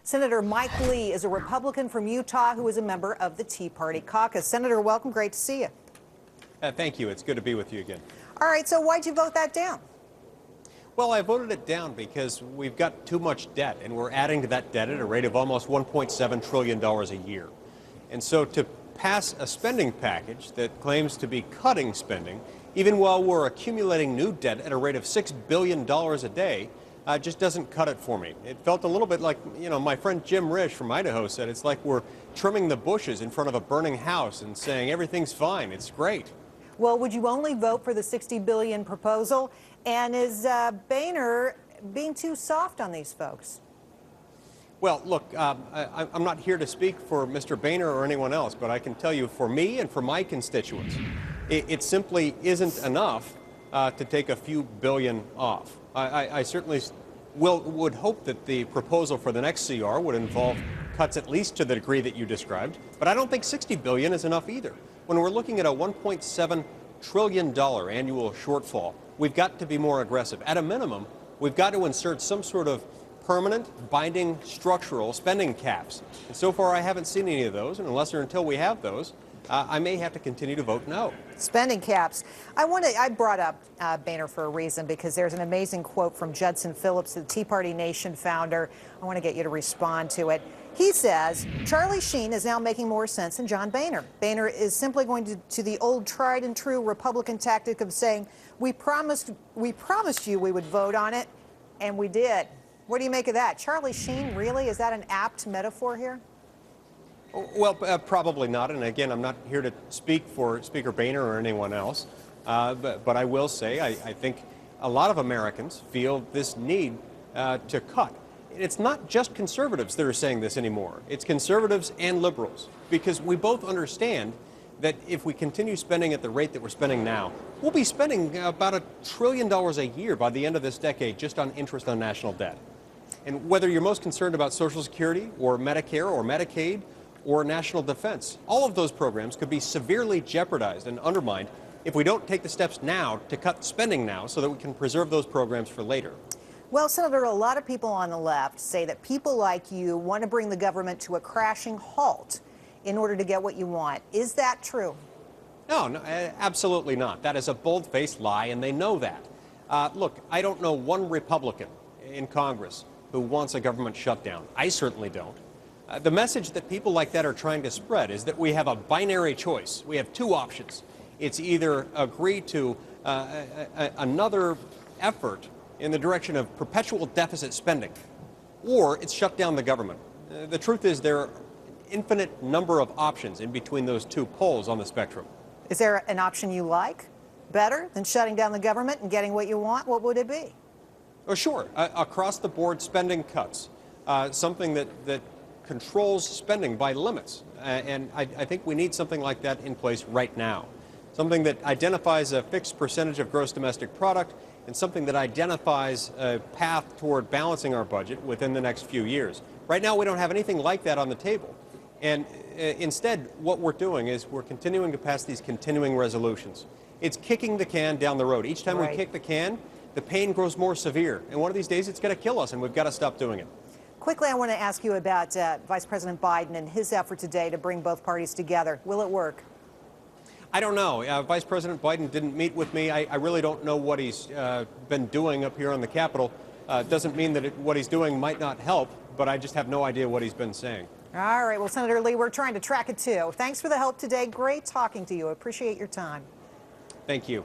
Senator Mike Lee is a Republican from Utah who is a member of the Tea Party caucus. Senator, welcome. Great to see you. Thank you. It's good to be with you again. All right, so why'd you vote that down? Well, I voted it down because we've got too much debt, and we're adding to that debt at a rate of almost $1.7 trillion a year. And so to pass a spending package that claims to be cutting spending, even while we're accumulating new debt at a rate of $6 billion a day, just doesn't cut it for me. It felt a little bit like, my friend Jim Risch from Idaho said, it's like we're trimming the bushes in front of a burning house and saying everything's fine, it's great. Well, would you only vote for the $60 billion proposal? And is Boehner being too soft on these folks? Well, look, I'm not here to speak for Mr. Boehner or anyone else, but I can tell you for me and for my constituents, it simply isn't enough to take a few billion off. I certainly would hope that the proposal for the next CR would involve cuts at least to the degree that you described, but I don't think $60 billion is enough either. When we're looking at a $1.7 trillion annual shortfall, we've got to be more aggressive. At a minimum, we've got to insert some sort of permanent, binding, structural spending caps. And so far, I haven't seen any of those, and unless or until we have those, I may have to continue to vote no. Spending caps. I brought up Boehner for a reason, because there's an amazing quote from Judson Phillips, the Tea Party Nation founder. I want to get you to respond to it. He says, Charlie Sheen is now making more sense than John Boehner. Boehner is simply going to the old tried and true Republican tactic of saying, we promised you we would vote on it, and we did. What do you make of that? Charlie Sheen, really? Is that an apt metaphor here? Well, probably not. And again, I'm not here to speak for Speaker Boehner or anyone else. But I will say I think a lot of Americans feel this need to cut. It's not just conservatives that are saying this anymore. It's conservatives and liberals, because we both understand that if we continue spending at the rate that we're spending now, we'll be spending about $1 trillion a year by the end of this decade just on interest on national debt. And whether you're most concerned about Social Security or Medicare or Medicaid or national defense, all of those programs could be severely jeopardized and undermined if we don't take the steps now to cut spending now so that we can preserve those programs for later. Well, Senator, a lot of people on the left say that people like you want to bring the government to a crashing halt in order to get what you want. Is that true? No, absolutely not. That is a bold-faced lie, and they know that. Look, I don't know one Republican in Congress who wants a government shutdown. I certainly don't. The message that people like that are trying to spread is that we have a binary choice. We have two options. It's either agree to another effort in the direction of perpetual deficit spending, or it's shut down the government. The truth is there are an infinite number of options in between those two poles on the spectrum. Is there an option you like better than shutting down the government and getting what you want? What would it be? Oh, sure. Across-the-board spending cuts, something that controls spending by limits. And I think we need something like that in place right now. Something that identifies a fixed percentage of gross domestic product, and something that identifies a path toward balancing our budget within the next few years. Right now, we don't have anything like that on the table. And instead, what we're doing is we're continuing to pass these continuing resolutions. It's kicking the can down the road. Each time we kick the can, the pain grows more severe. And one of these days, it's going to kill us, and we've got to stop doing it. Quickly, I want to ask you about Vice President Biden and his effort today to bring both parties together. Will it work? I don't know. Vice President Biden didn't meet with me. I really don't know what he's been doing up here on the Capitol. Doesn't mean that what he's doing might not help, but I just have no idea what he's been saying. All right. Well, Senator Lee, we're trying to track it too. Thanks for the help today. Great talking to you. Appreciate your time. Thank you.